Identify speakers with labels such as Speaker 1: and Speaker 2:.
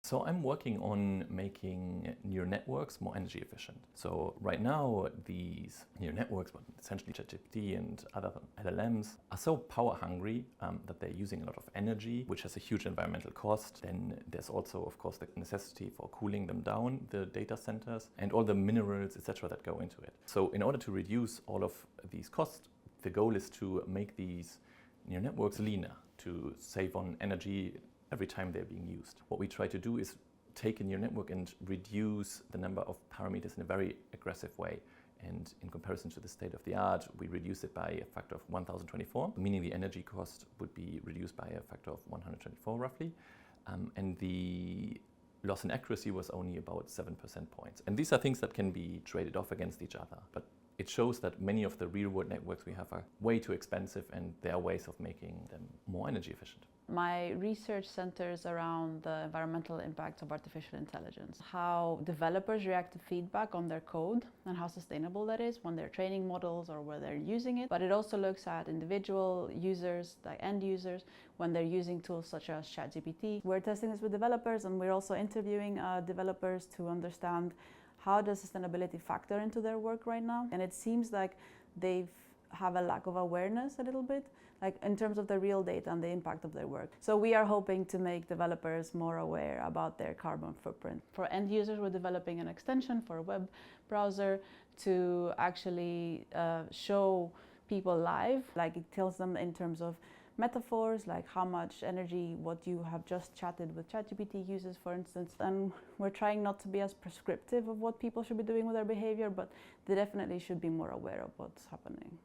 Speaker 1: So I'm working on making neural networks more energy efficient. So right now, these neural networks, but essentially ChatGPT and other LLMs, are so power hungry that they're using a lot of energy, which has a huge environmental cost. Then there's also, of course, the necessity for cooling them down, the data centers, and all the minerals, etc., that go into it. So in order to reduce all of these costs, the goal is to make these neural networks leaner, to save on energy every time they're being used. What we try to do is take a neural network and reduce the number of parameters in a very aggressive way. And in comparison to the state of the art, we reduce it by a factor of 1024, meaning the energy cost would be reduced by a factor of 124 roughly. And the loss in accuracy was only about 7% points. And these are things that can be traded off against each other. But it shows that many of the real-world networks we have are way too expensive, and there are ways of making them more energy efficient.
Speaker 2: My research centers around the environmental impacts of artificial intelligence, how developers react to feedback on their code and how sustainable that is when they're training models or where they're using it. But it also looks at individual users, like end users, when they're using tools such as ChatGPT. We're testing this with developers, and we're also interviewing developers to understand how does sustainability factor into their work right now. And it seems like they have a lack of awareness a little bit, like in terms of the real data and the impact of their work. So we are hoping to make developers more aware about their carbon footprint. For end users, we're developing an extension for a web browser to actually show people live, like it tells them in terms of metaphors, like how much energy what you have just chatted with ChatGPT uses, for instance. And we're trying not to be as prescriptive of what people should be doing with their behavior, but they definitely should be more aware of what's happening.